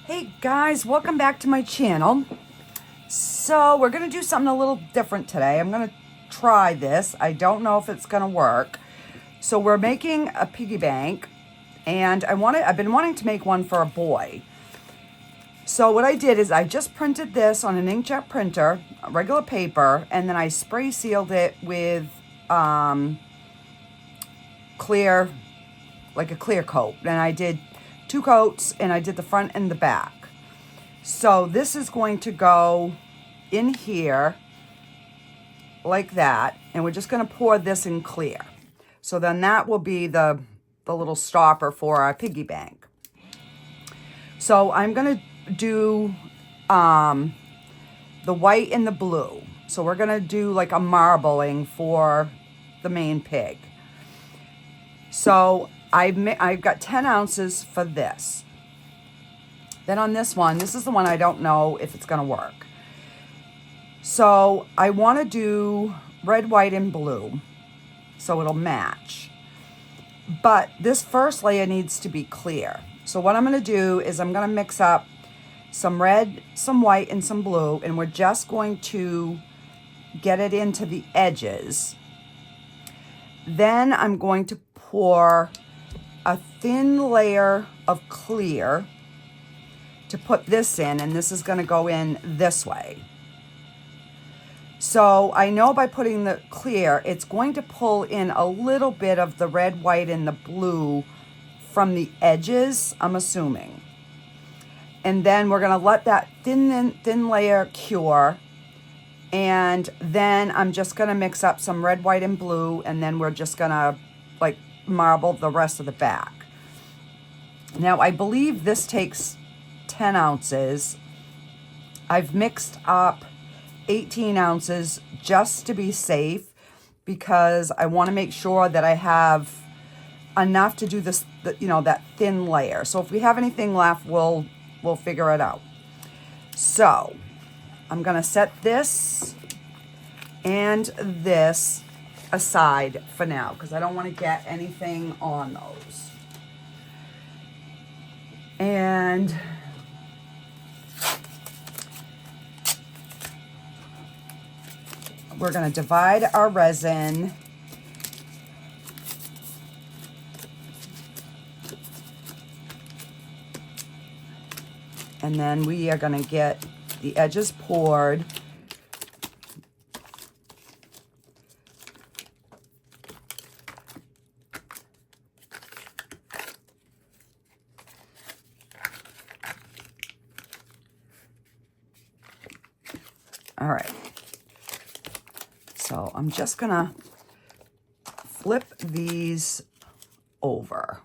Hey guys, welcome back to my channel. So we're gonna do something a little different today. I'm gonna try this. I don't know if it's gonna work. So we're making a piggy bank, and I've been wanting to make one for a boy. So what I did is I just printed this on an inkjet printer, regular paper, and then I spray sealed it with clear, like a clear coat. And I did 2 coats, and I did the front and the back. So this is going to go in here like that, and we're just going to pour this in clear. So then that will be the little stopper for our piggy bank. So I'm going to do the white and the blue. So we're going to do like a marbling for the main pig. So I've got 10 ounces for this. Then on this one, this is the one I don't know if it's going to work. So I want to do red, white, and blue so it'll match. But this first layer needs to be clear. So what I'm going to do is I'm going to mix up some red, some white, and some blue, and we're just going to get it into the edges. Then I'm going to pour a thin layer of clear to put this in, and this is going to go in this way. So I know by putting the clear, it's going to pull in a little bit of the red, white, and the blue from the edges, I'm assuming. And then we're going to let that thin layer cure. And then I'm just going to mix up some red, white, and blue, and then we're just going to like marble the rest of the back. Now, I believe this takes 10 ounces. I've mixed up 18 ounces just to be safe, because I want to make sure that I have enough to do this, that thin layer. So if we have anything left, we'll figure it out. So I'm going to set this and this aside for now, because I don't want to get anything on those. And we're going to divide our resin and then we are going to get the edges poured. All right. So I'm just gonna flip these over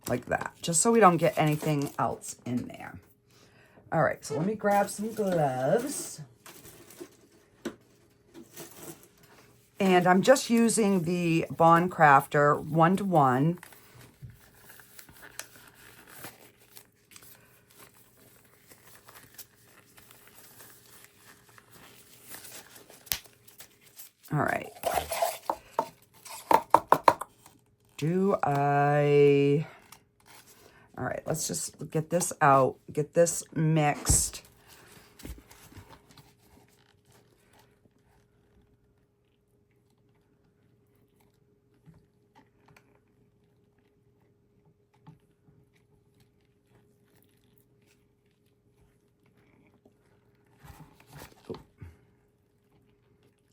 like that, just so we don't get anything else in there. All right, so let me grab some gloves. And I'm just using the Bond Craftor 1-to-1. All right. All right, let's just get this out, get this mixed.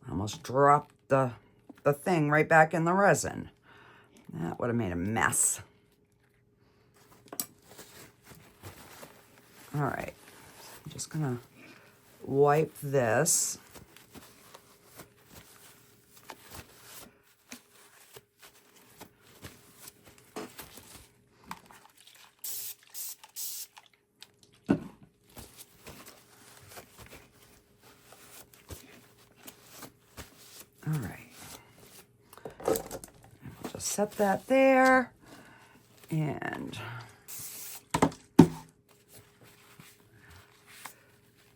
Almost dropped the thing right back in the resin. That would have made a mess. All right, I'm just gonna wipe this. All right. Just set that there, and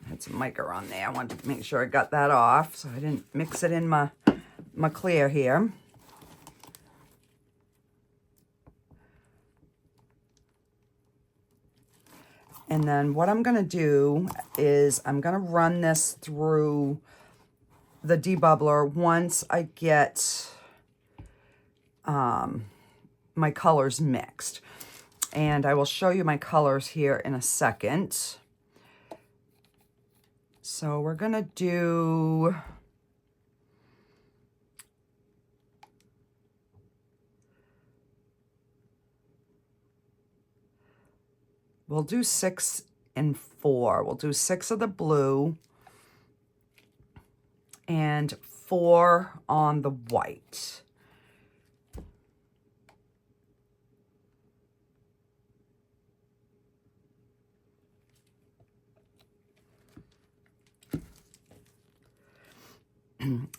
had some mica on there. I wanted to make sure I got that off so I didn't mix it in my clear here. And then what I'm going to do is I'm going to run this through the debubbler once I get my colors mixed. And I will show you my colors here in a second. So we're going to do... We'll do 6 and 4. We'll do 6 of the blue and 4 on the white.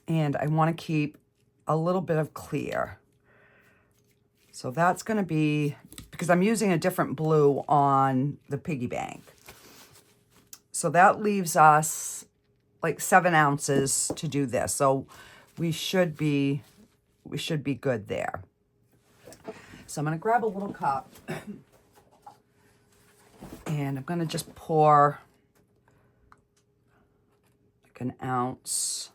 And I want to keep a little bit of clear. So that's going to be, because I'm using a different blue on the Piggy Bank. So that leaves us like 7 ounces to do this. So we should be good there. So I'm going to grab a little cup and I'm going to just pour like an ounce.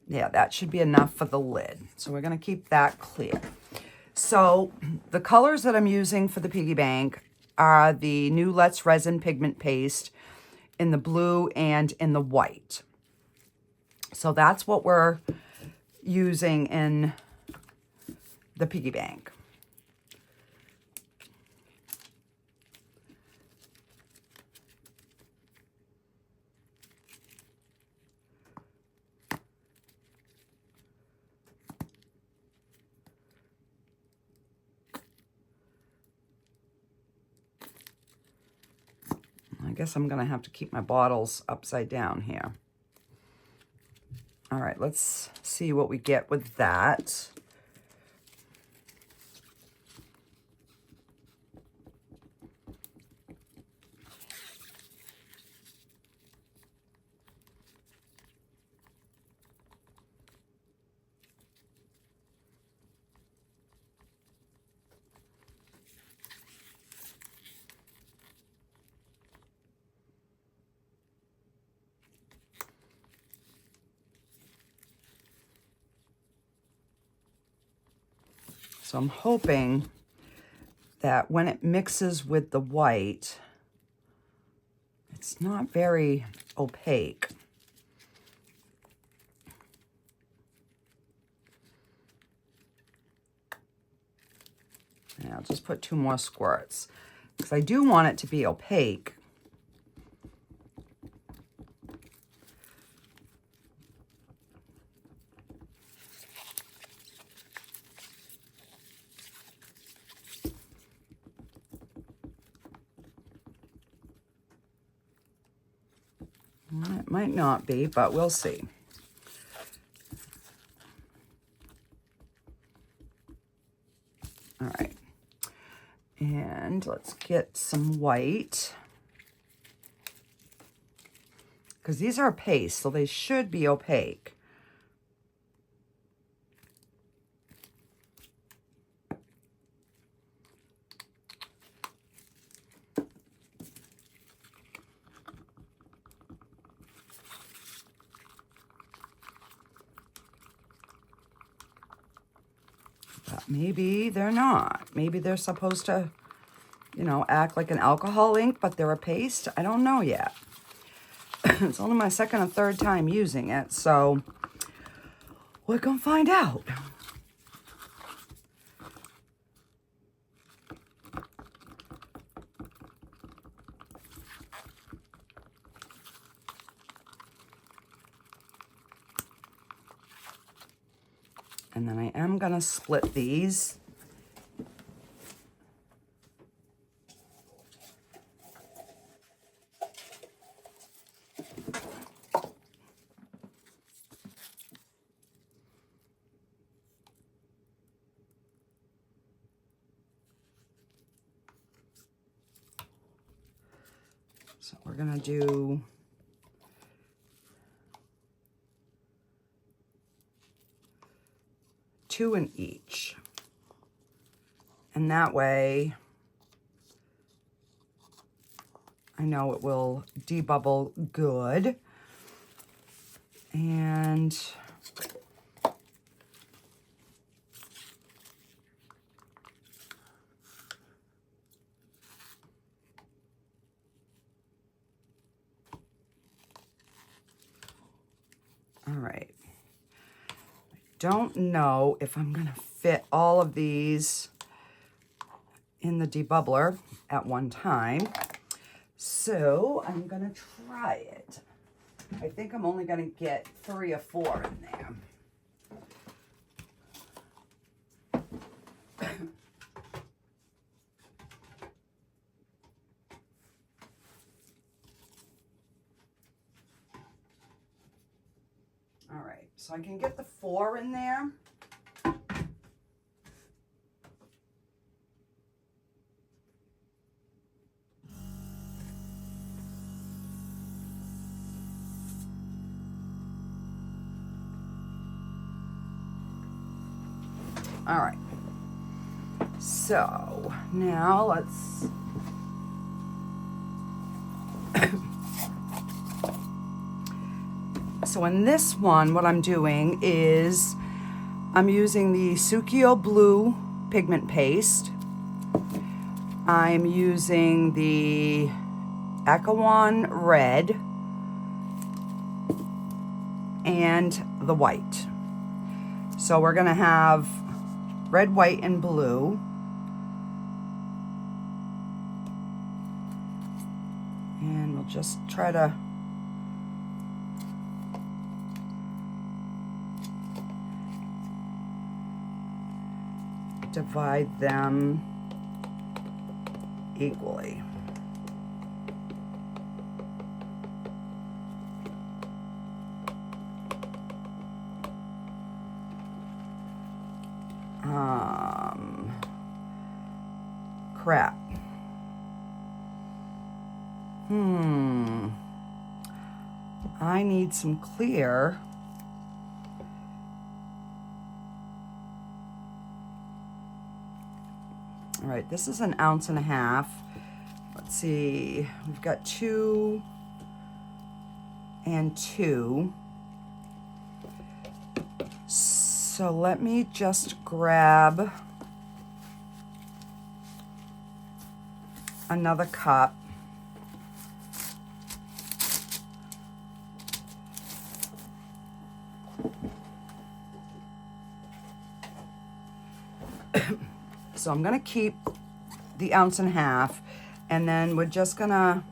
Yeah, that should be enough for the lid. So we're going to keep that clear. So the colors that I'm using for the Piggy Bank are the new Let's Resin Pigment Paste in the blue and in the white. So that's what we're using in the Piggy Bank. I guess I'm going to have to keep my bottles upside down here. All right, let's see what we get with that. So I'm hoping that when it mixes with the white, it's not very opaque. Yeah, I'll just put 2 more squirts because I do want it to be opaque. It might not be, but we'll see. All right. And let's get some white. Because these are paste, so they should be opaque. But maybe they're not. Maybe they're supposed to, you know, act like an alcohol ink, but they're a paste. I don't know yet. It's only my 2nd or 3rd time using it, so we're gonna find out. And then I am gonna split these. So we're gonna do two in each. And that way, I know it will debubble good. And all right. I don't know if I'm gonna fit all of these in the debubbler at one time. So I'm gonna try it. I think I'm only gonna get 3 or 4 in there. All right, so I can get the 4 in there. All right, so now let's so in this one, what I'm doing is I'm using the Sukiyo Blue pigment paste. I'm using the Akawan Red and the white. So we're gonna have red, white, and blue. And we'll just try to divide them equally. Crap. I need some clear. All right, this is 1.5 ounces. Let's see, we've got 2 and 2. So let me just grab another cup. So I'm gonna keep the 1.5 ounces, and then we're just gonna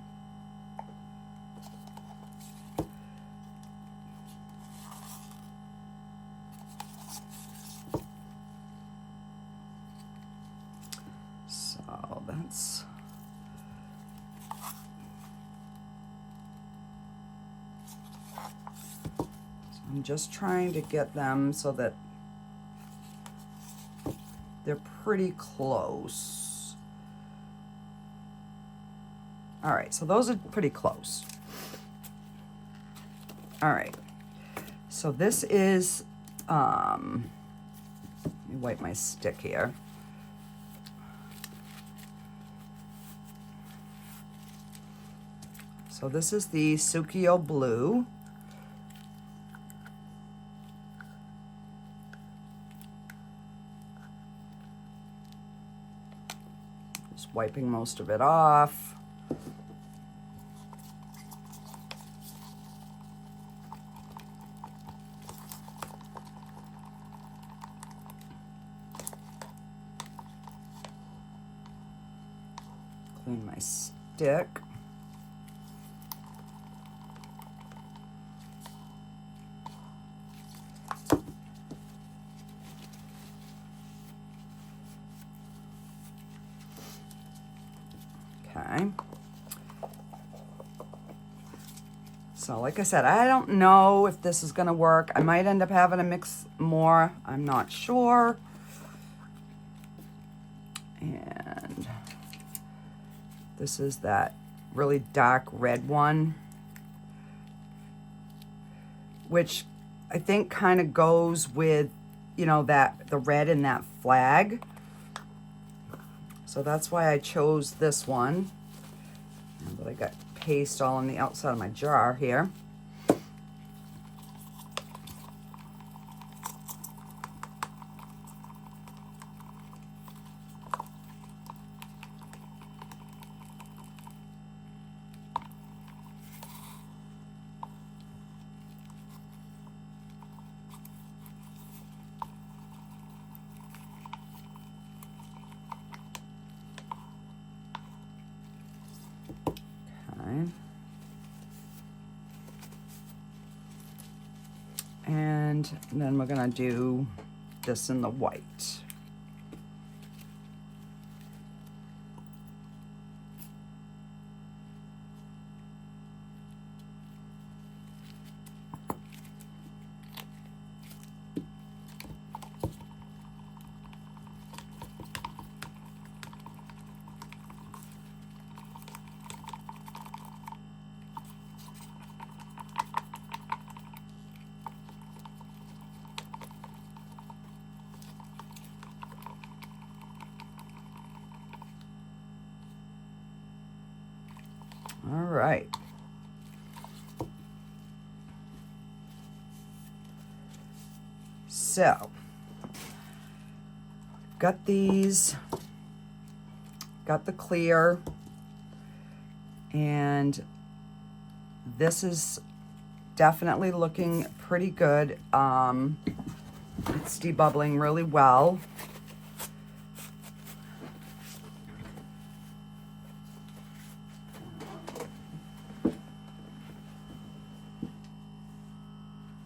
I'm just trying to get them so that they're pretty close. All right, so those are pretty close. All right, so this is, let me wipe my stick here. So this is the Sukiyo Blue. Just wiping most of it off. Clean my stick. Okay. So like I said, I don't know if this is going to work. I might end up having to mix more. I'm not sure. And this is that really dark red one, which I think kind of goes with, you know, that the red in that flag. So that's why I chose this one. But I got paste all on the outside of my jar here. And then we're gonna do this in the white. All right. So, got these, got the clear, and this is definitely looking pretty good. It's debubbling really well.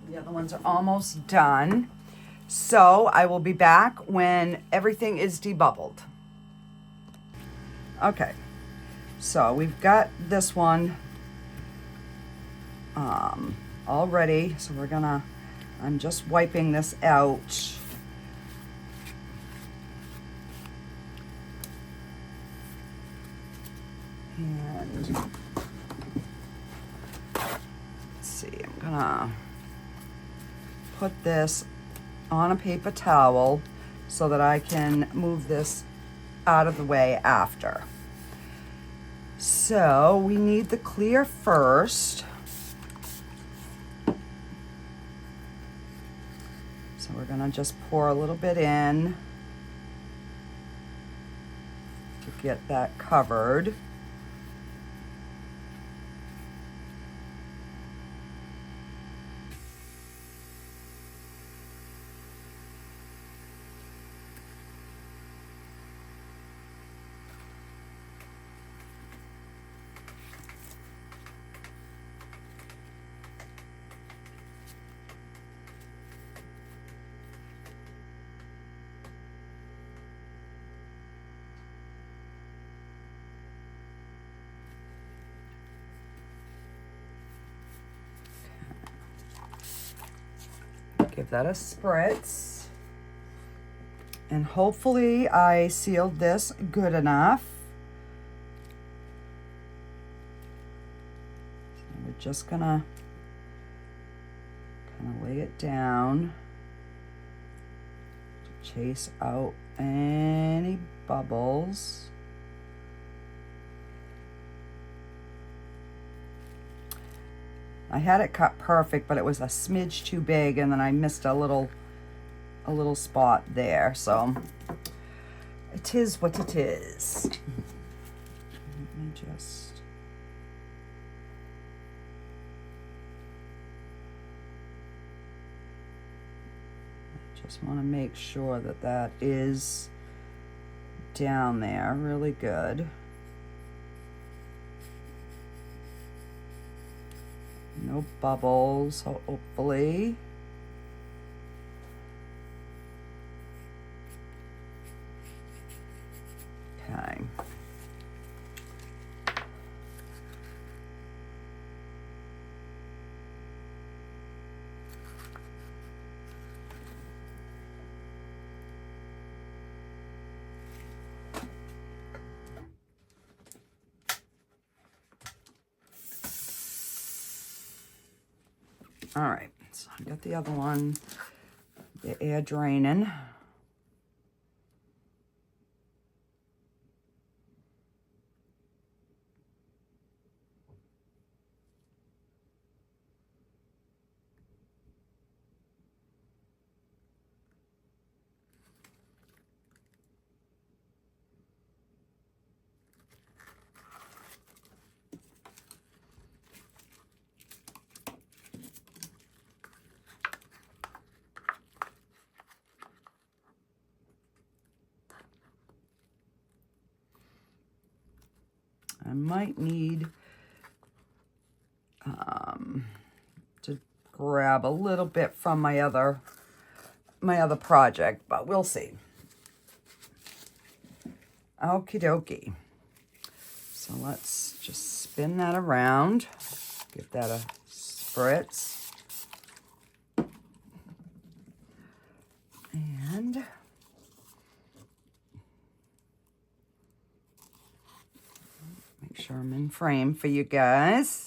The other ones are almost done. So I will be back when everything is debubbled. Okay, so we've got this one all ready. So I'm just wiping this out. And let's see, I'm gonna put this on a paper towel so that I can move this out of the way after. So we need the clear first. So we're gonna just pour a little bit in to get that covered. Give that a spritz. And hopefully I sealed this good enough. So we're just gonna kind of lay it down to chase out any bubbles. I had it cut perfect, but it was a smidge too big, and then I missed a little spot there. So it is what it is. Let me just want to make sure that that is down there really good. No bubbles, hopefully. Okay. All right, so I got the other one, the air draining. I might need to grab a little bit from my other project, but we'll see. Okie dokie. So let's just spin that around. Give that a spritz. And make sure I'm in frame for you guys.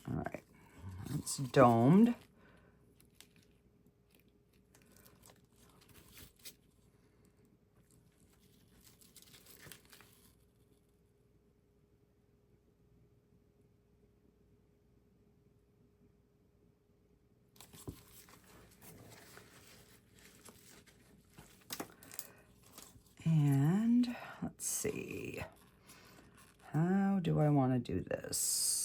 All right, it's domed. And let's see, how do I want to do this?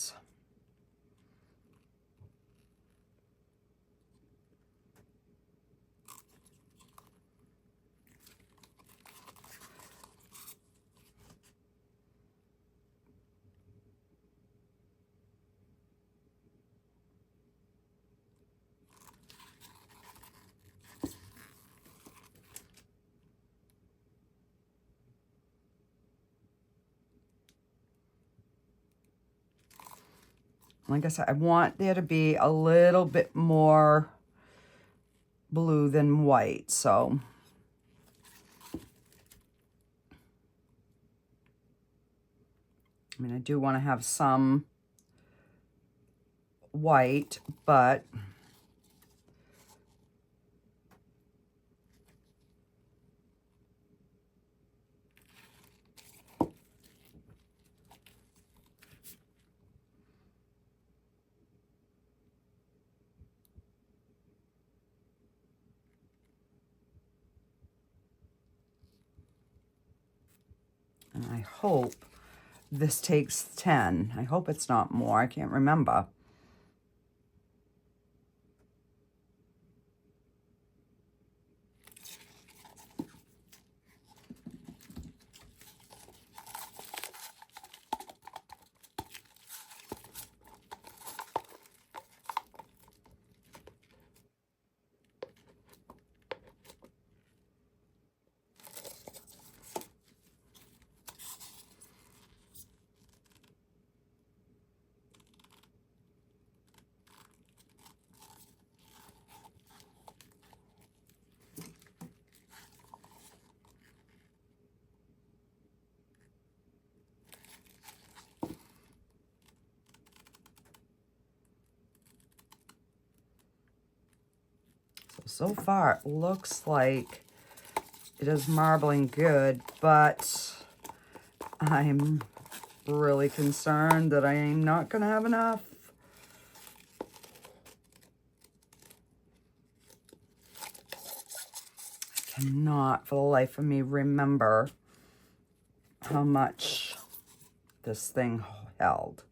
Like I said, I want there to be a little bit more blue than white, so I mean, I do want to have some white, but and I hope this takes 10. I hope it's not more. I can't remember. So far, it looks like it is marbling good, but I'm really concerned that I am not going to have enough. I cannot, for the life of me, remember how much this thing held.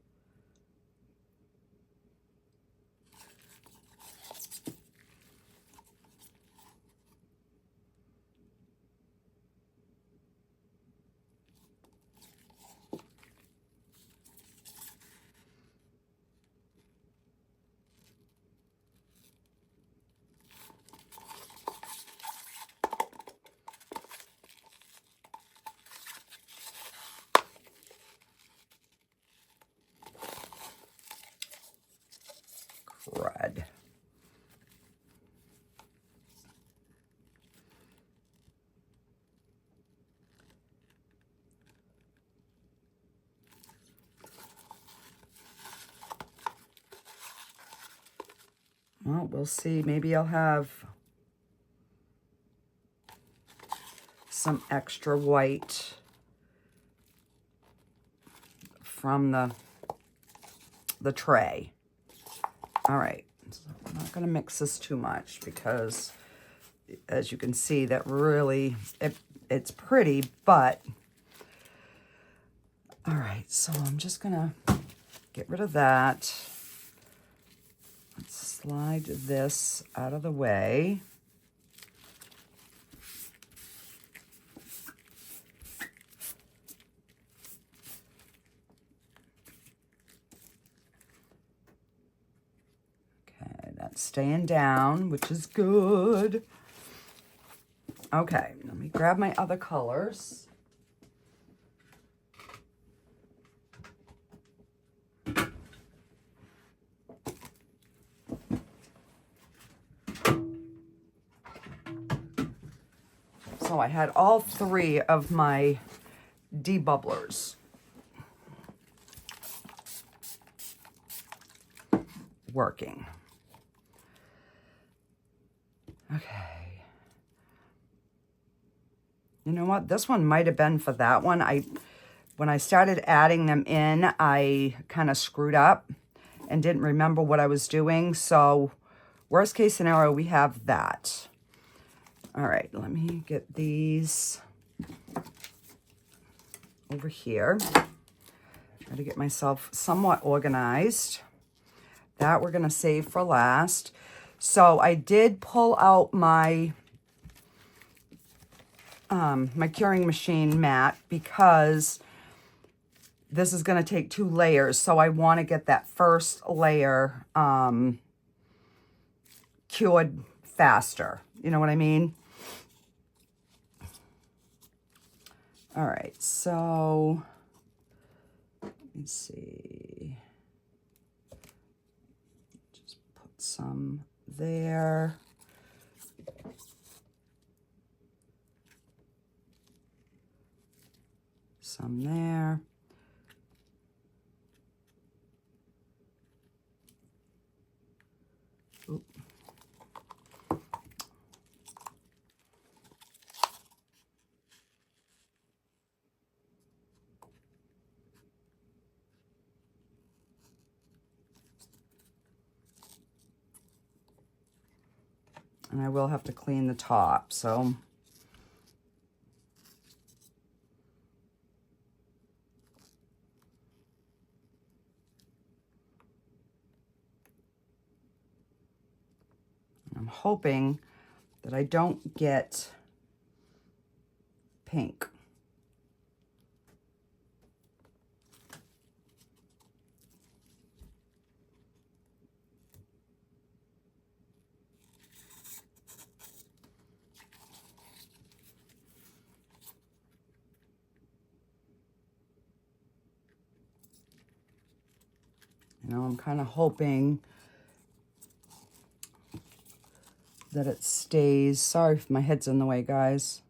Crud. Well, we'll see. Maybe I'll have some extra white from the tray. All right, so I'm not gonna mix this too much because as you can see, that really, it's pretty, but, all right, so I'm just gonna get rid of that. Let's slide this out of the way. Okay, that's staying down, which is good. Okay, let me grab my other colors. So I had all three of my debubblers working. Okay. You know what? This one might have been for that one. When I started adding them in, I kind of screwed up and didn't remember what I was doing. So worst case scenario, we have that. All right, let me get these over here. Try to get myself somewhat organized. That we're gonna save for last. So I did pull out my my curing machine mat because this is gonna take 2 layers. So I wanna get that first layer cured faster. You know what I mean? All right, so let me see. Just put some there. Some there. Oop. And I will have to clean the top, so. I'm hoping that I don't get pink. You know, I'm kind of hoping that it stays. Sorry if my head's in the way, guys.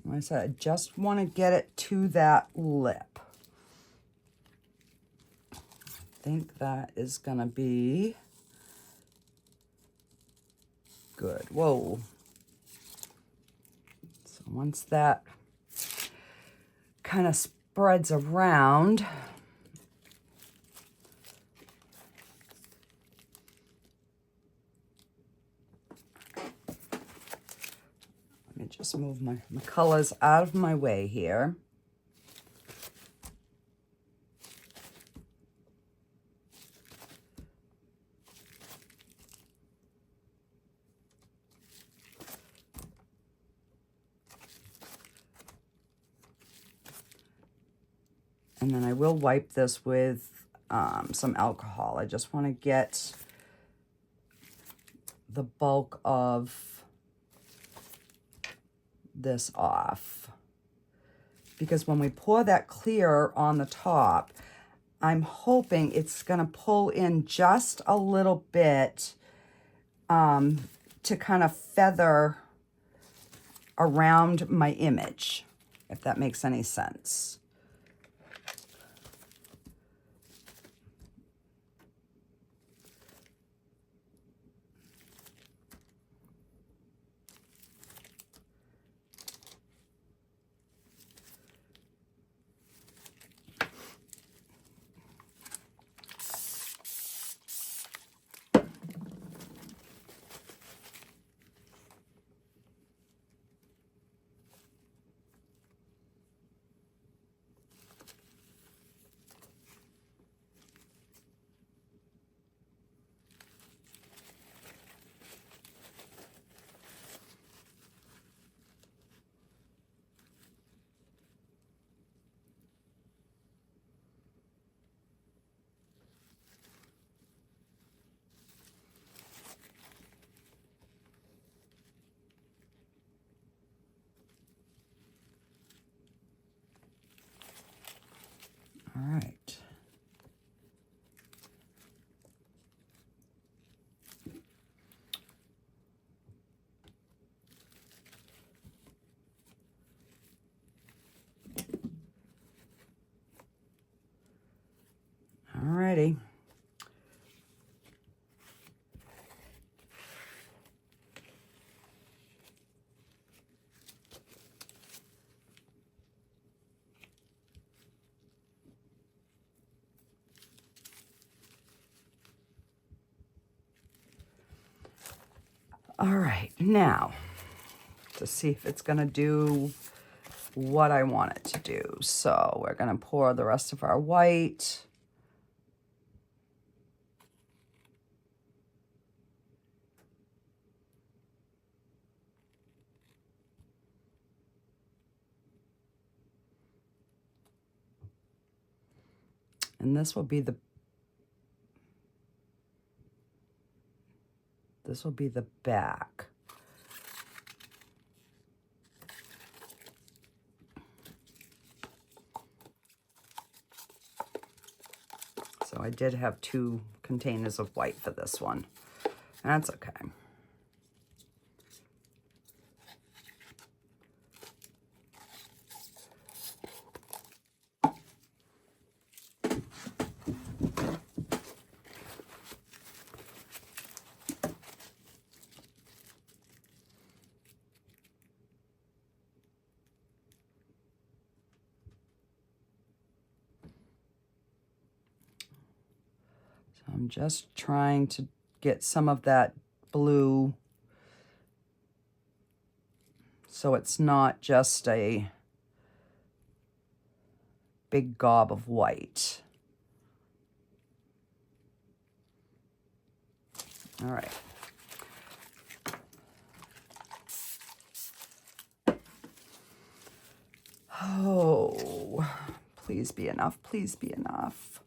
Like I said, I just want to get it to that lip. I think that is going to be good. Whoa. Once that kind of spreads around, let me just move my colors out of my way here. And then I will wipe this with some alcohol. I just want to get the bulk of this off. Because when we pour that clear on the top, I'm hoping it's going to pull in just a little bit to kind of feather around my image, if that makes any sense. All right. All righty. All right, now to see if it's going to do what I want it to do. So we're going to pour the rest of our white. And this will be the back. So I did have 2 containers of white for this one. That's okay. I'm just trying to get some of that blue so it's not just a big gob of white. All right. Oh, please be enough. Please be enough.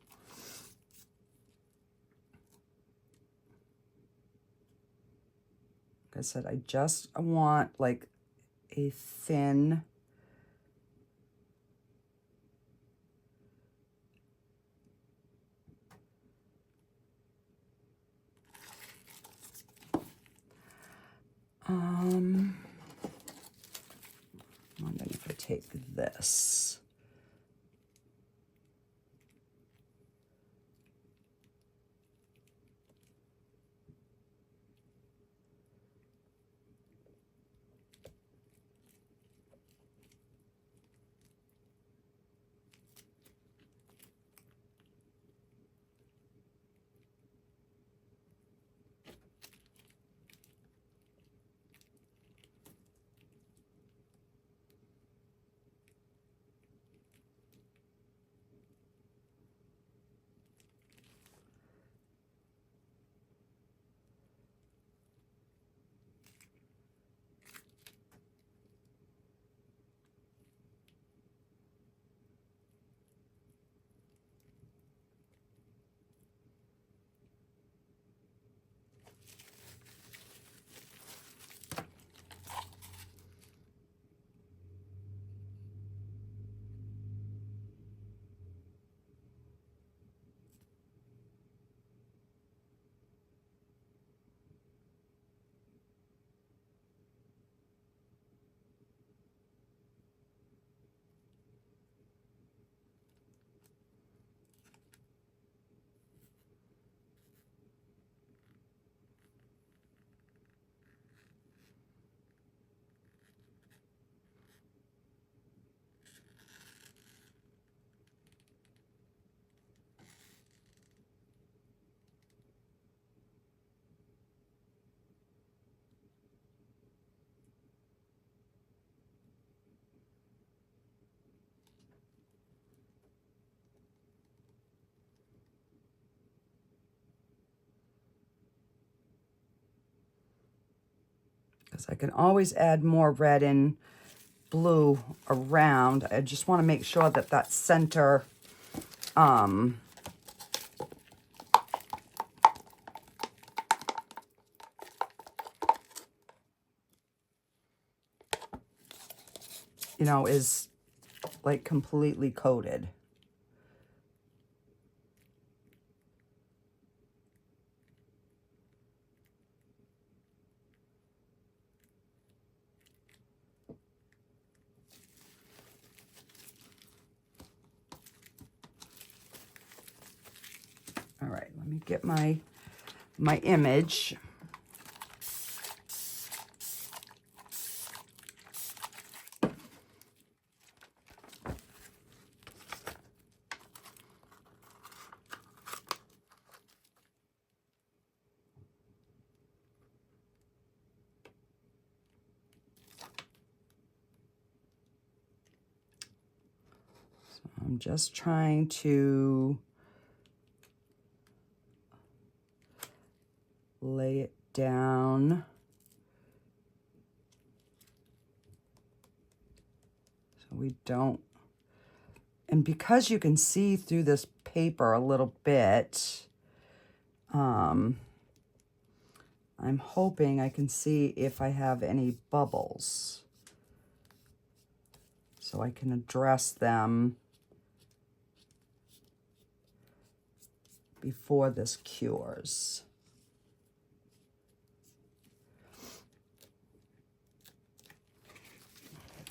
Like I said, I just want like a thin I'm wondering if I take this. because I can always add more red and blue around. I just want to make sure that that center you know, is like completely coated. All right, let me get my image. So I'm just trying to lay it down so we don't, and because you can see through this paper a little bit, I'm hoping I can see if I have any bubbles so I can address them before this cures.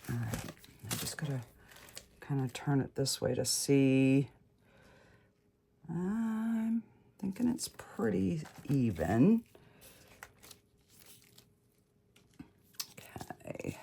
All right, I just gotta kind of turn it this way to see. I'm thinking it's pretty even. Okay.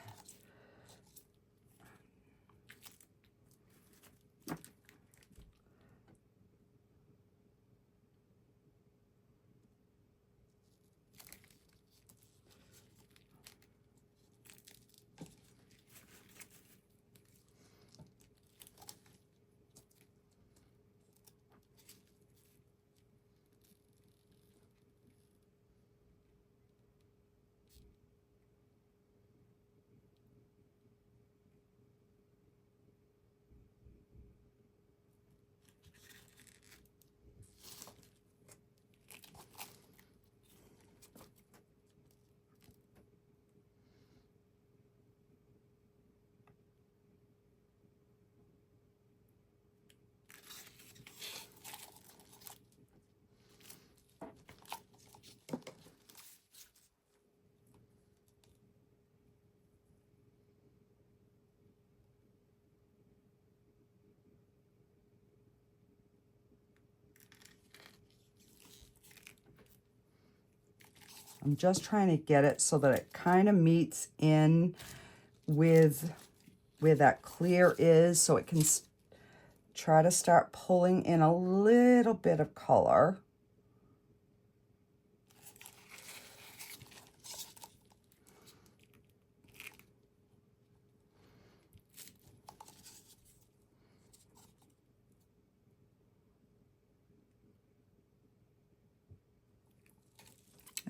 I'm just trying to get it so that it kind of meets in with where that clear is, so it can try to start pulling in a little bit of color.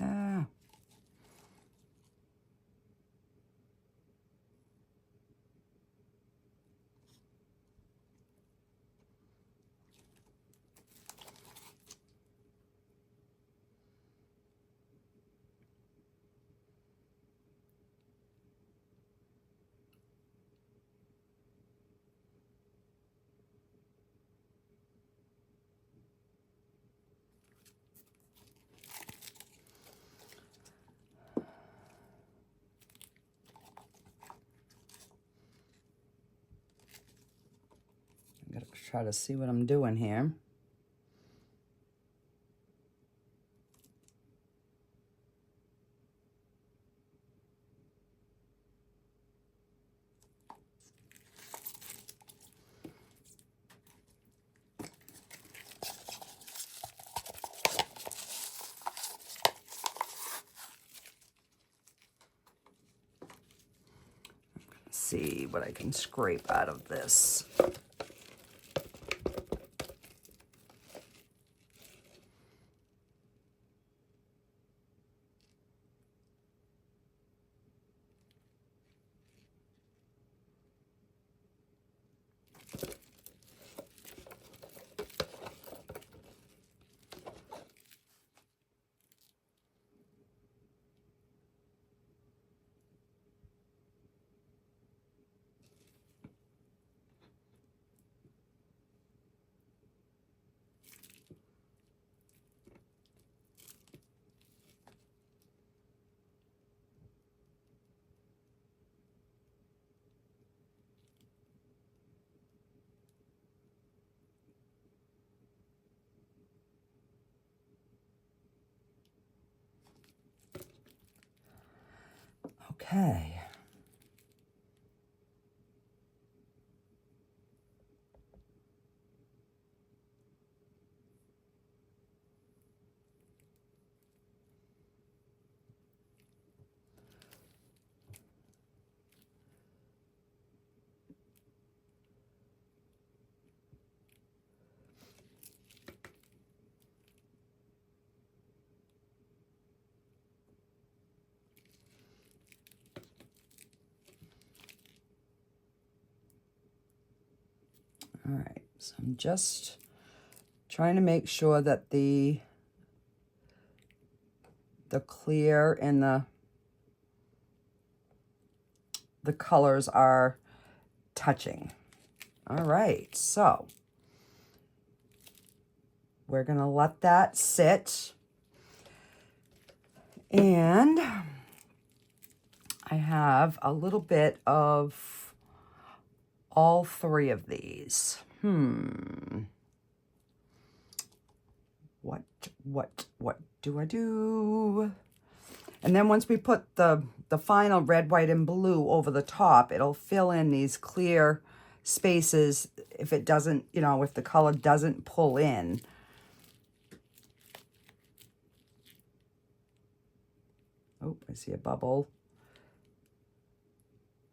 Ah. I'm gonna try to see what I'm doing here. See what I can scrape out of this. Okay. All right, so I'm just trying to make sure that the clear and the colors are touching. All right, so we're gonna let that sit. And I have a little bit of all three of these. What do I do? And then once we put the final red, white, and blue over the top, it'll fill in these clear spaces if it doesn't, you know, if the color doesn't pull in. Oh, I see a bubble.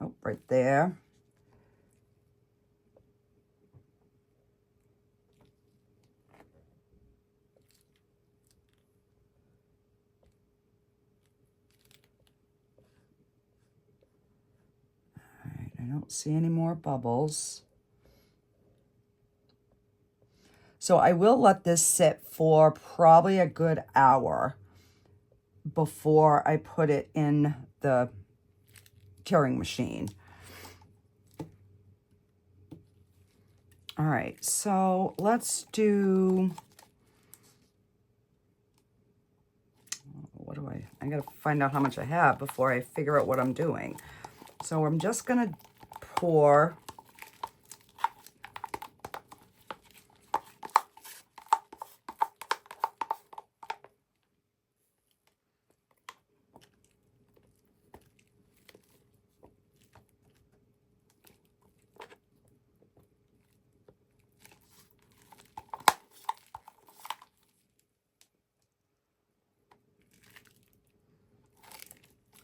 Oh, right there. I don't see any more bubbles. So I will let this sit for probably a good hour before I put it in the curing machine. All right, so let's do, what do I gotta find out how much I have before I figure out what I'm doing. So I'm just gonna pour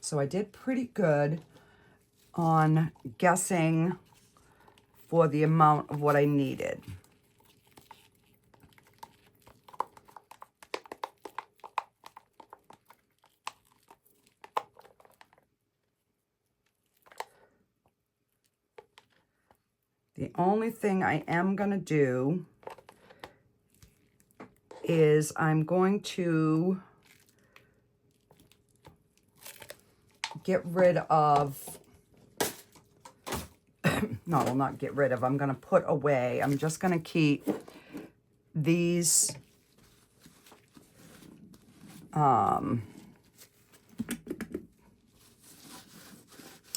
so I did pretty good on guessing for the amount of what I needed. The only thing I am going to do is I'm going to get rid of, no, well, not get rid of, I'm going to put away. I'm just going to keep these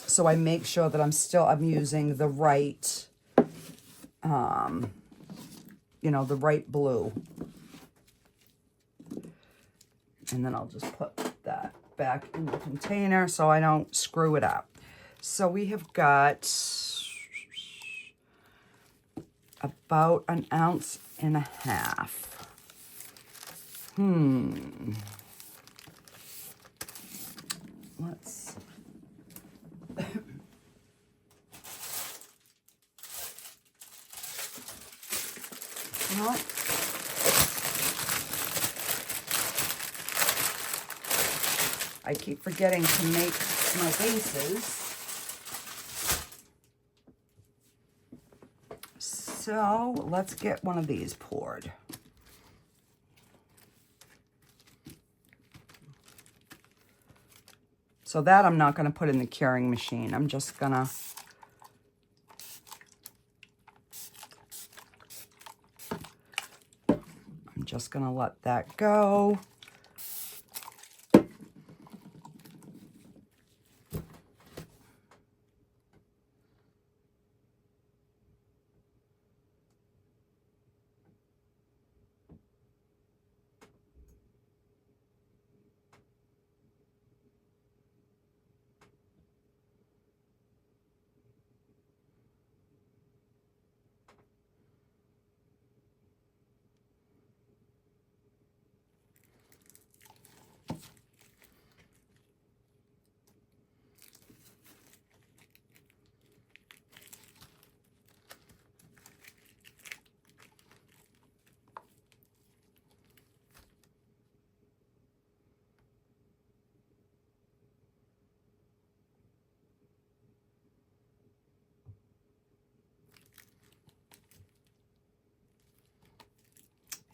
so I make sure that I'm using the right, you know, the right blue. And then I'll just put that back in the container so I don't screw it up. So we have got about 1.5 ounces. Let's well, I keep forgetting to make my bases. So let's get one of these poured. So that I'm not going to put in the curing machine. I'm just going to let that go.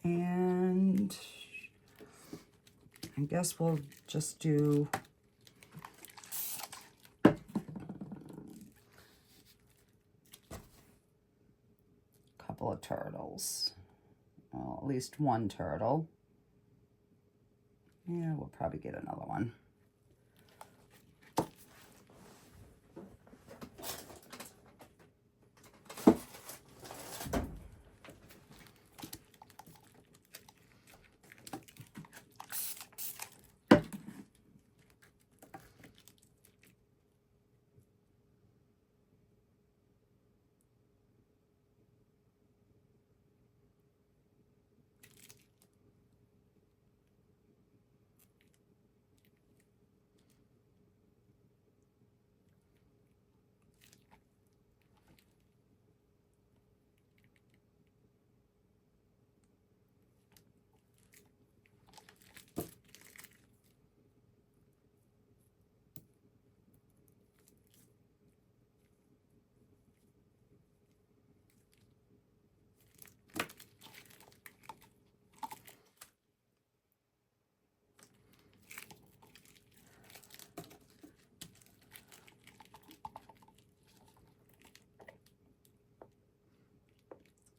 And I guess we'll just do a couple of turtles. Well, at least one turtle. Yeah, we'll probably get another one.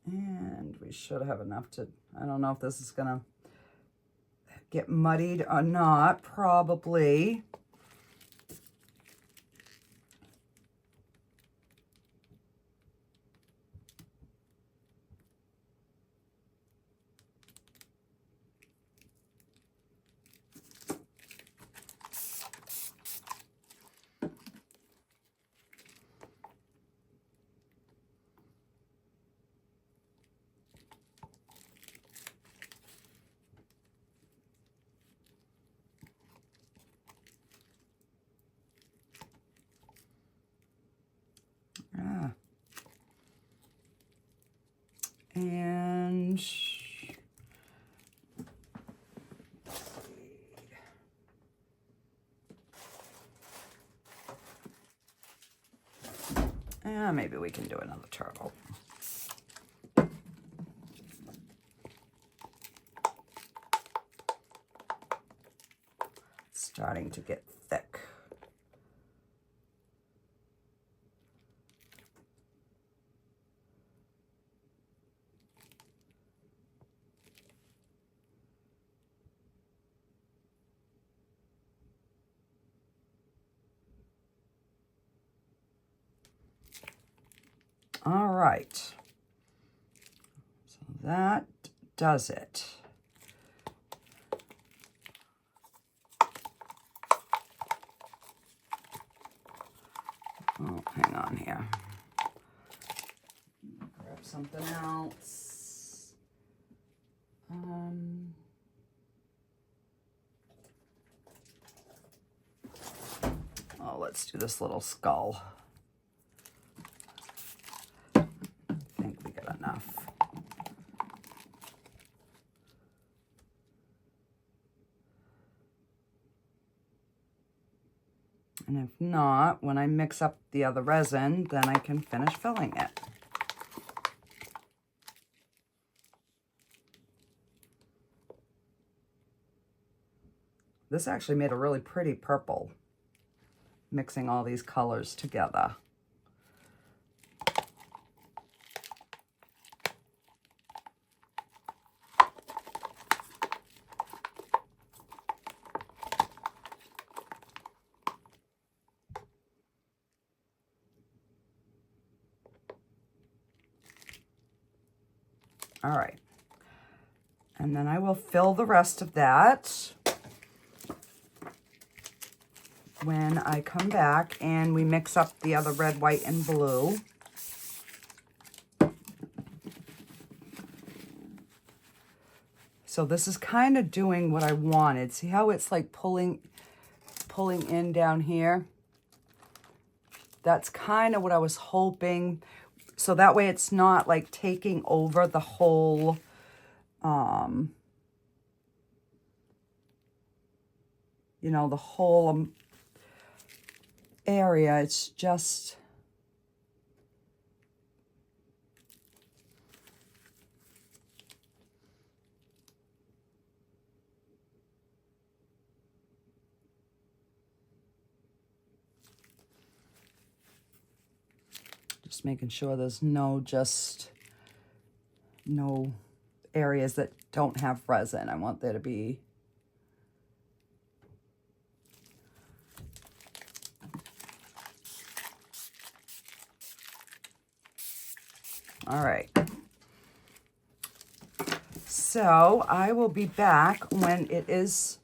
And we should have enough to, I don't know if this is gonna get muddied or not, probably. And maybe we can do another turtle. It's starting to get thick. All right, so that does it. Oh, hang on here. Grab something else. Oh, let's do this little skull. I think we got enough. And if not, when I mix up the other resin, then I can finish filling it. This actually made a really pretty purple, mixing all these colors together. All right, and then I will fill the rest of that when I come back and we mix up the other red, white, and blue. So this is kind of doing what I wanted. See how it's like pulling in down here? That's kind of what I was hoping. So that way it's not like taking over the whole, you know, the whole area. It's just, Just making sure there's no areas that don't have resin. I want there to be all right. So I will be back when it is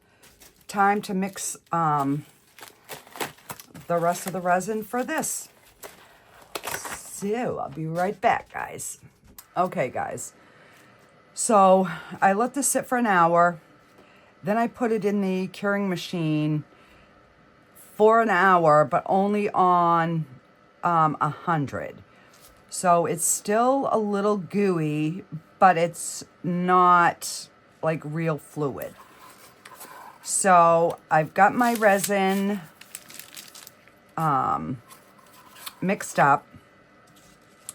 time to mix the rest of the resin for this. So I'll be right back, guys. Okay, guys. So I let this sit for an hour. Then I put it in the curing machine for an hour, but only on 100. So it's still a little gooey, but it's not like real fluid. So I've got my resin mixed up.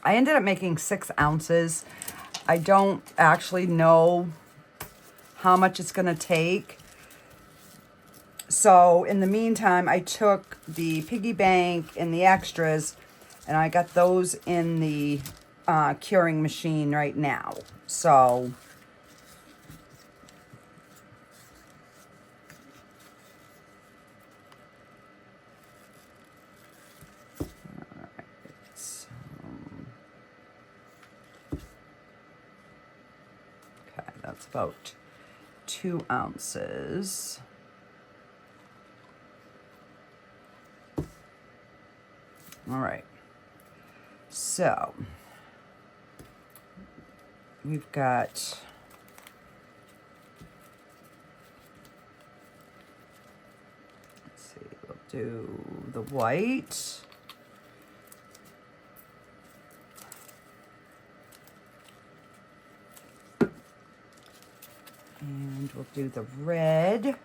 I ended up making 6 ounces. I don't actually know how much it's gonna take. So in the meantime, I took the Piggy Bank and the extras, and I got those in the curing machine right now. So okay, that's about 2 ounces. All right, so we've got, let's see, we'll do the white. And we'll do the red.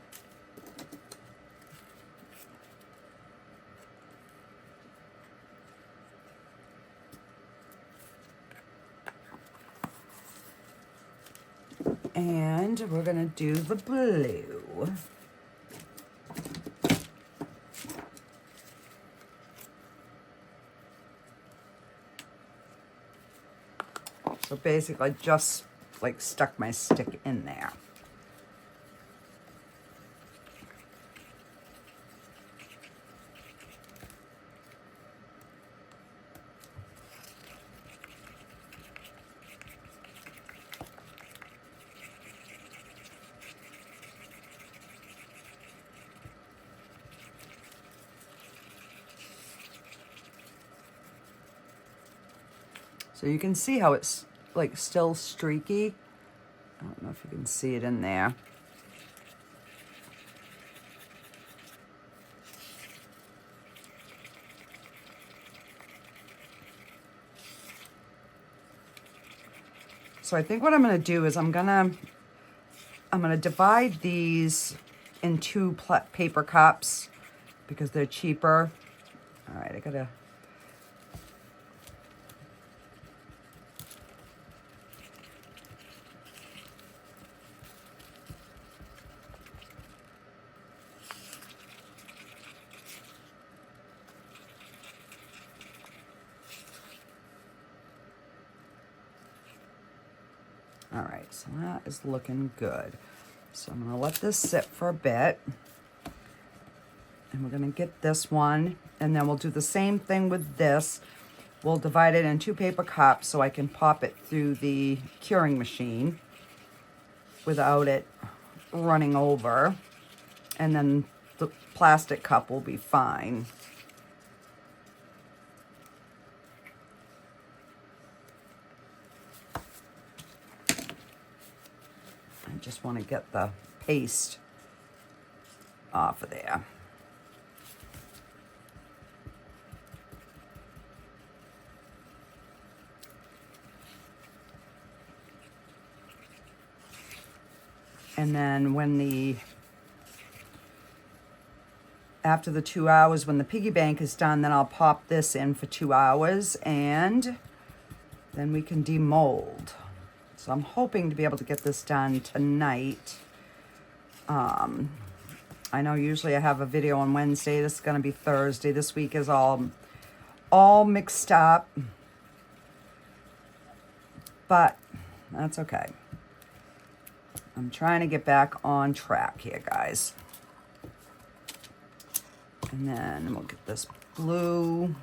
And we're gonna do the blue. So basically I just like stuck my stick in there. So you can see how it's like still streaky. I don't know if you can see it in there. So I think what I'm gonna do is I'm gonna divide these in 2 paper cups because they're cheaper. All right, I gotta. All right, so that is looking good. So I'm gonna let this sit for a bit. And we're gonna get this one, and then we'll do the same thing with this. We'll divide it in 2 paper cups so I can pop it through the curing machine without it running over. And then the plastic cup will be fine. I just want to get the paste off of there. And then when after the 2 hours, when the Piggy Bank is done, then I'll pop this in for 2 hours and then we can demold. So I'm hoping to be able to get this done tonight. I know usually I have a video on Wednesday. This is gonna be Thursday. This week is all mixed up. but that's okay. I'm trying to get back on track here, guys. And then we'll get this blue.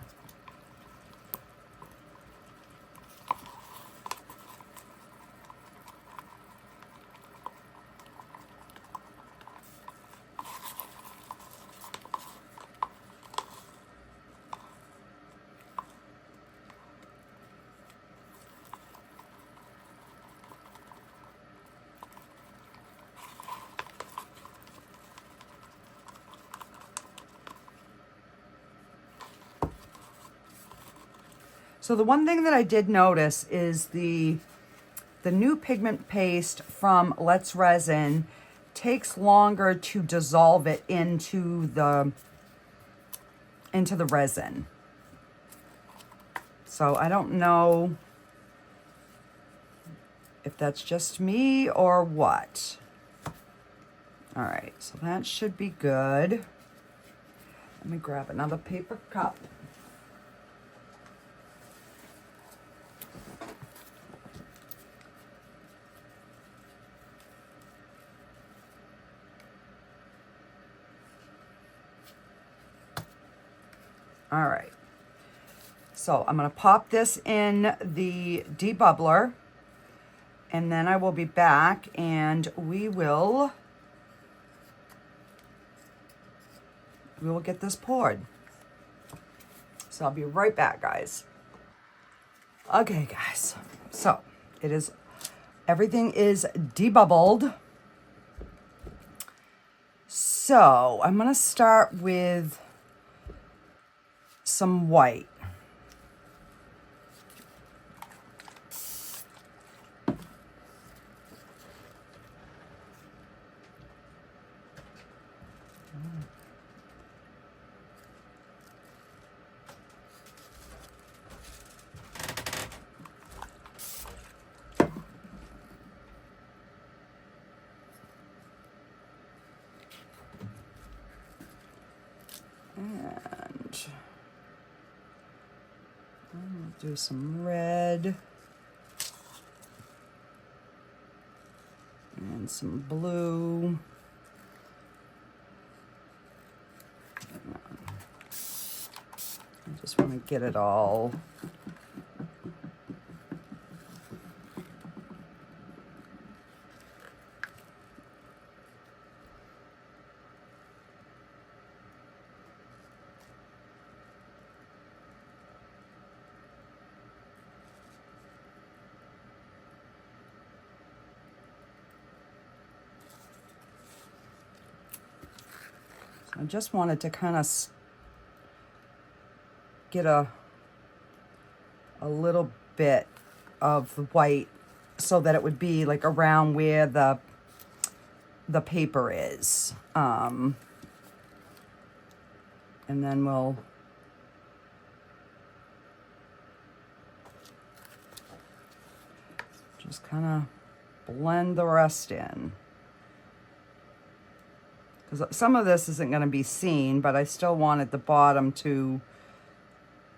So the one thing that I did notice is the new pigment paste from Let's Resin takes longer to dissolve it into the resin. So I don't know if that's just me or what. All right, so that should be good. Let me grab another paper cup. All right, so I'm gonna pop this in the debubbler, and then I will be back and we will get this poured. So I'll be right back, guys. Okay, guys, so everything is debubbled. So I'm gonna start with some white. And do some red and some blue. I just want to get it all. I just wanted to kind of get a little bit of the white so that it would be like around where the paper is. And then we'll just kind of blend the rest in. Because some of this isn't going to be seen, but I still wanted the bottom to,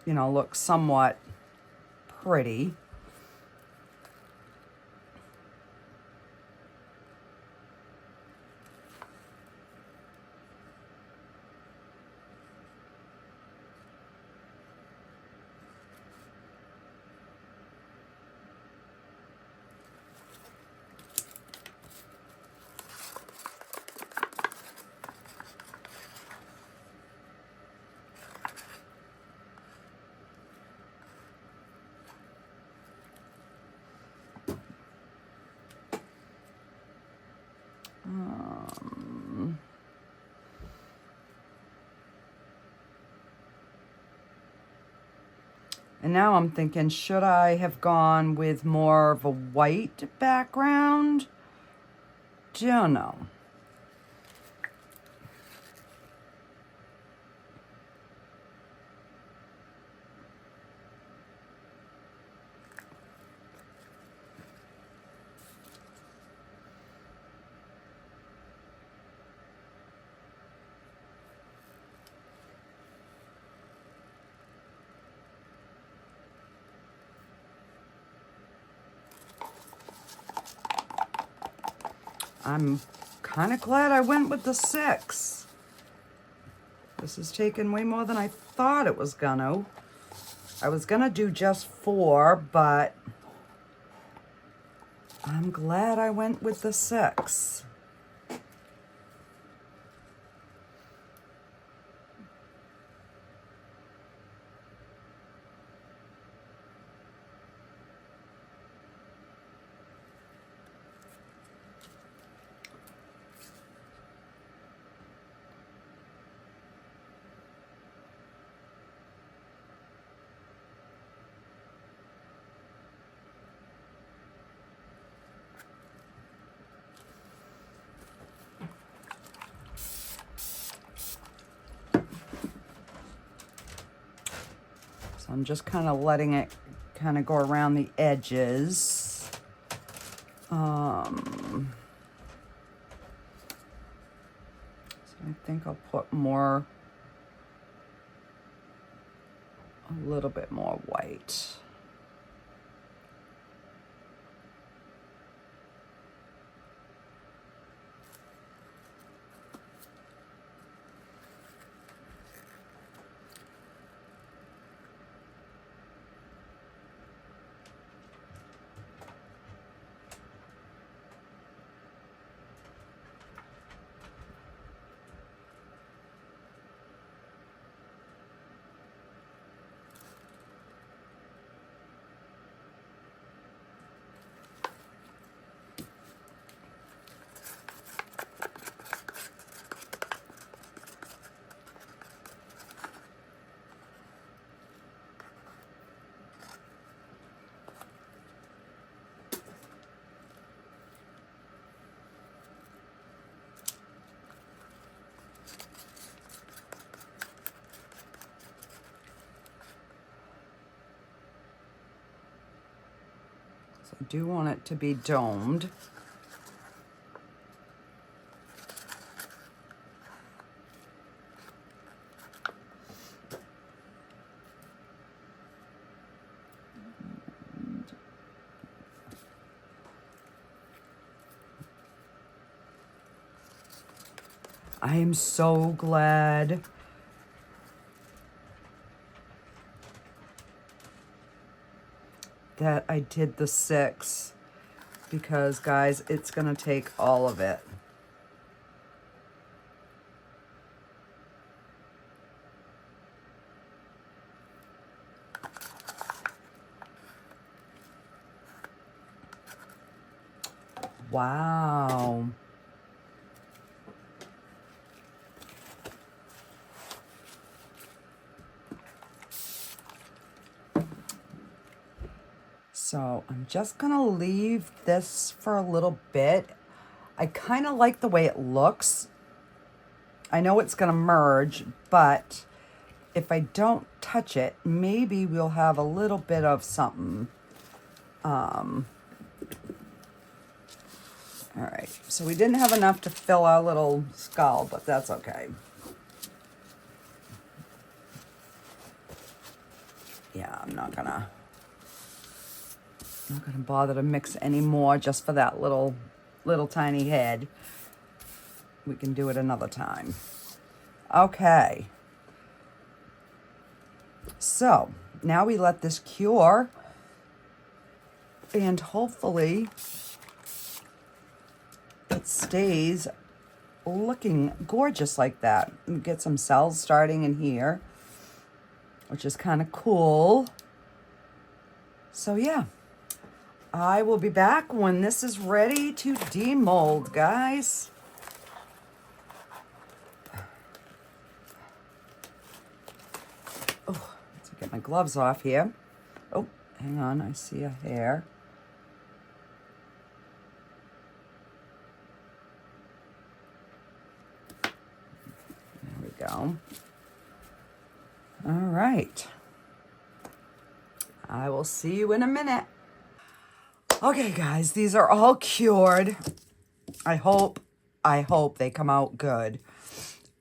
you know, look somewhat pretty. And now I'm thinking, should I have gone with more of a white background? Don't know. I'm kind of glad I went with the 6. This is taking way more than I thought it was gonna. I was gonna do just 4, but I'm glad I went with the 6. So I'm just kind of letting it kind of go around the edges. So I think I'll put a little bit more white. I do want it to be domed. I am so glad that I did the 6 because, guys, it's gonna take all of it. Wow. So I'm just gonna leave this for a little bit. I kind of like the way it looks. I know it's gonna merge, but if I don't touch it, maybe we'll have a little bit of something. All right, so we didn't have enough to fill our little skull, but that's okay. Yeah, I'm not gonna bother to mix any more just for that little tiny head. We can do it another time. Okay. So now we let this cure, and hopefully it stays looking gorgeous like that. Get some cells starting in here, which is kind of cool. So yeah, I will be back when this is ready to demold, guys. Oh, let's get my gloves off here. Oh, hang on, I see a hair. There we go. All right. I will see you in a minute. Okay, guys, these are all cured. I hope they come out good.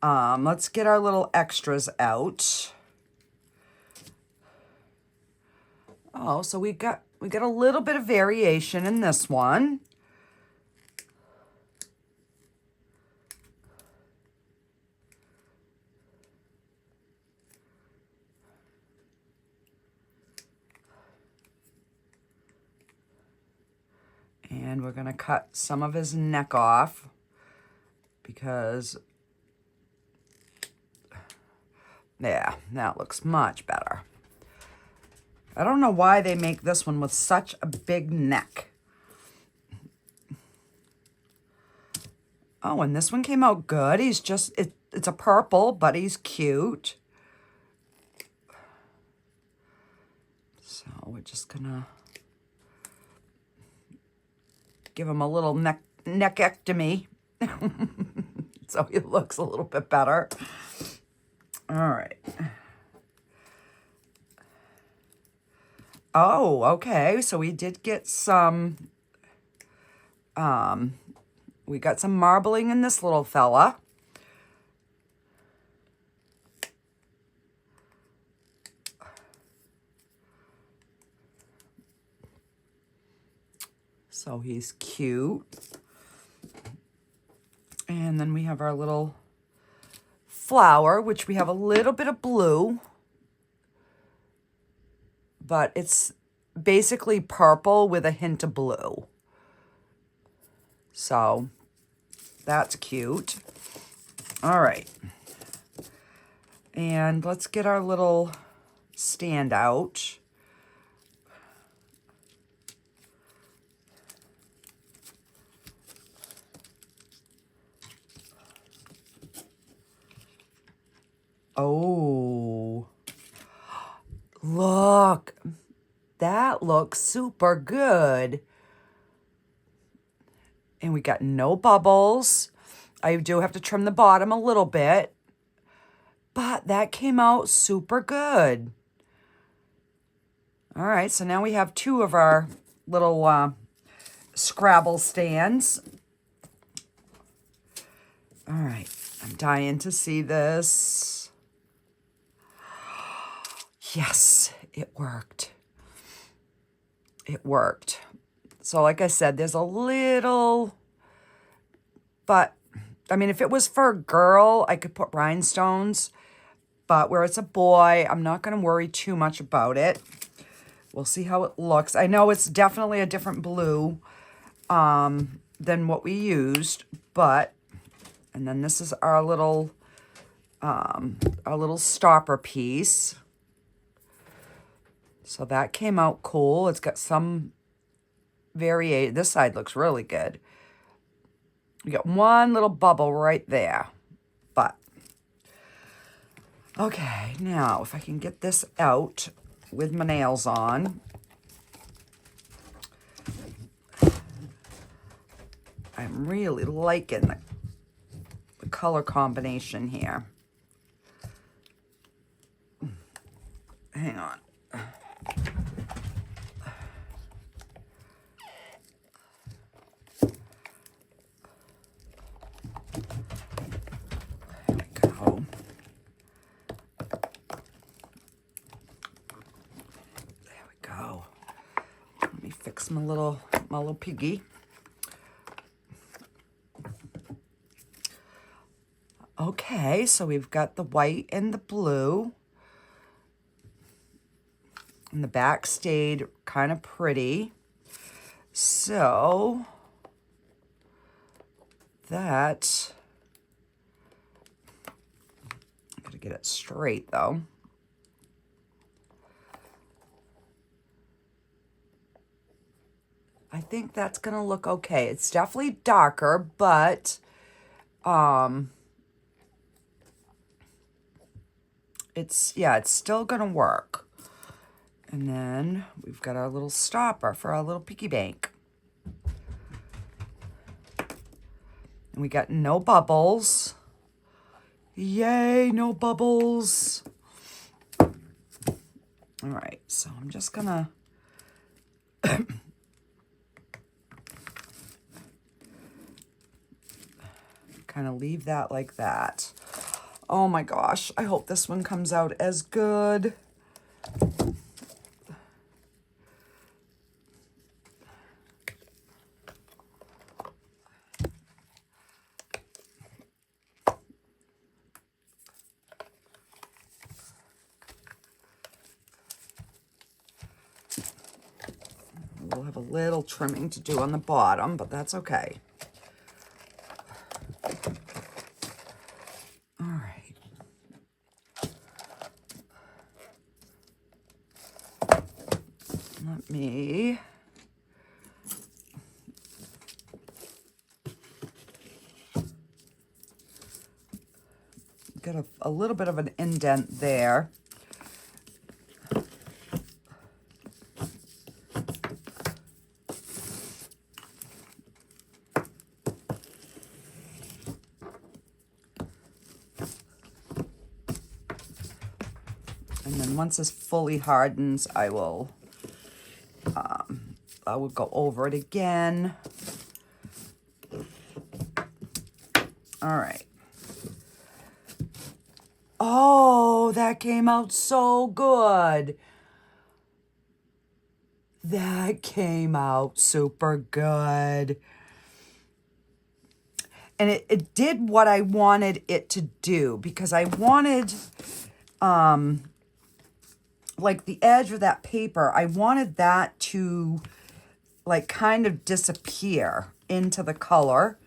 Let's get our little extras out. Oh, so we got a little bit of variation in this one. we're gonna cut some of his neck off because, yeah, that looks much better. I don't know why they make this one with such a big neck. Oh, and this one came out good. He's just, it's a purple, but he's cute. So we're just gonna give him a little neckectomy. So he looks a little bit better. All right. Oh, okay. So we did get some, we got some marbling in this little fella. So he's cute. And then we have our little flower, which we have a little bit of blue, but it's basically purple with a hint of blue. So that's cute. All right. And let's get our little stand out. Oh, look, that looks super good. And we got no bubbles. I do have to trim the bottom a little bit, but that came out super good. All right, so now we have two of our little Scrabble stands. All right, I'm dying to see this. Yes, it worked. It worked. So like I said, there's a little, but I mean, if it was for a girl, I could put rhinestones, but where it's a boy, I'm not going to worry too much about it. We'll see how it looks. I know it's definitely a different blue than what we used, but, and then this is our little stopper piece. So that came out cool. It's got some variation. This side looks really good. We got one little bubble right there. But, okay, now if I can get this out with my nails on. I'm really liking the color combination here. Hang on. My little piggy. Okay, so we've got the white and the blue. And the back stayed kind of pretty. So that, I gotta get it straight though. I think that's going to look okay. It's definitely darker, but it's still going to work. And then we've got our little stopper for our little piggy bank. And we got no bubbles. Yay, no bubbles. All right, so I'm just going to kind of leave that like that. Oh my gosh, I hope this one comes out as good. have a little trimming to do on the bottom, but that's okay. All right. Let me get a little bit of an indent there. And then once this fully hardens, I will go over it again. All right. Oh, that came out so good. That came out super good. And it did what I wanted it to do, because I wanted, like the edge of that paper, I wanted that to like kind of disappear into the color.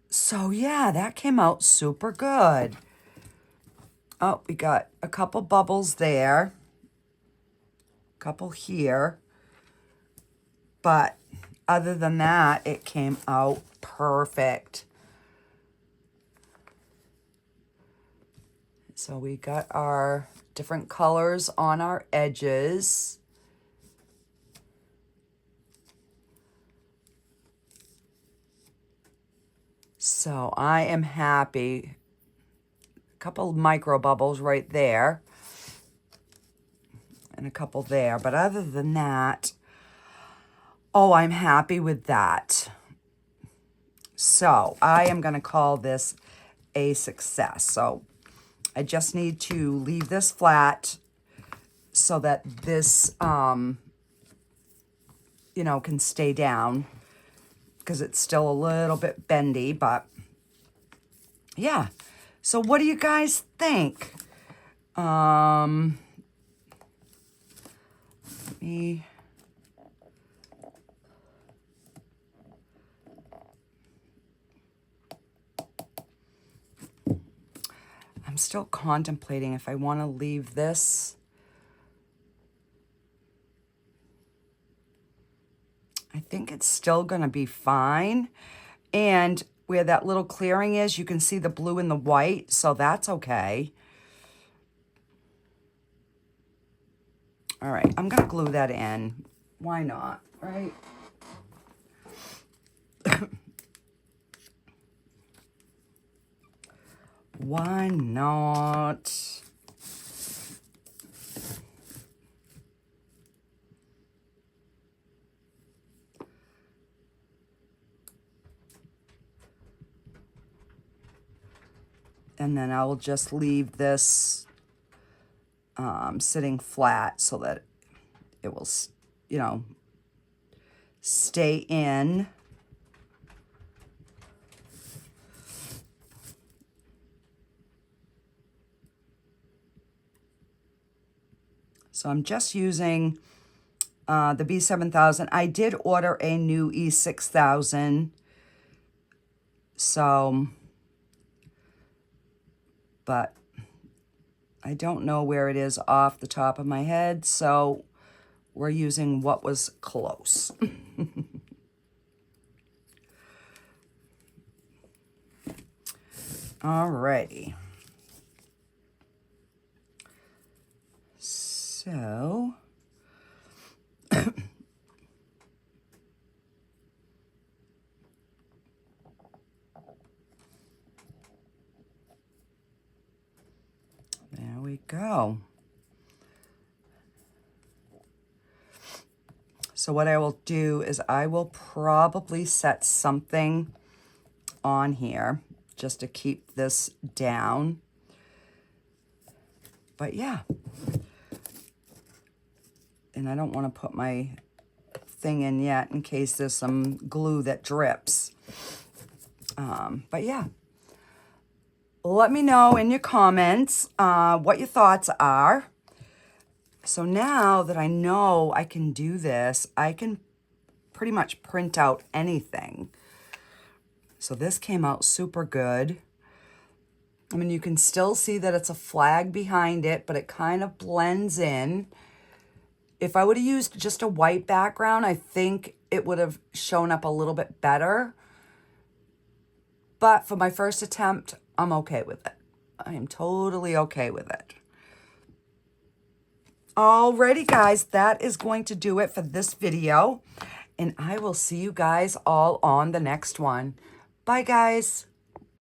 So yeah, that came out super good. Oh, we got a couple bubbles there, a couple here, but other than that, it came out perfect. So we got our different colors on our edges. So I am happy. A couple micro bubbles right there. And a couple there. But other than that, oh, I'm happy with that. So I am going to call this a success. So I just need to leave this flat so that this, you know, can stay down, because it's still a little bit bendy, but yeah. So what do you guys think? Let me... I'm still contemplating if I want to leave this. I think it's still going to be fine. And where that little clearing is, you can see the blue and the white, so that's okay. All right, I'm going to glue that in. Why not, right? Why not? And then I will just leave this sitting flat so that it will, you know, stay in. So I'm just using the B7000. I did order a new E6000. So, but I don't know where it is off the top of my head. So we're using what was close. Alrighty. So, there we go. So what I will do is I will probably set something on here just to keep this down. But yeah. And I don't want to put my thing in yet in case there's some glue that drips. But yeah. Let me know in your comments what your thoughts are. So now that I know I can do this, I can pretty much print out anything. So this came out super good. I mean, you can still see that it's a flag behind it, but it kind of blends in. If I would have used just a white background, I think it would have shown up a little bit better. But for my first attempt, I'm okay with it. I am totally okay with it. Alrighty, guys, that is going to do it for this video. And I will see you guys all on the next one. Bye, guys.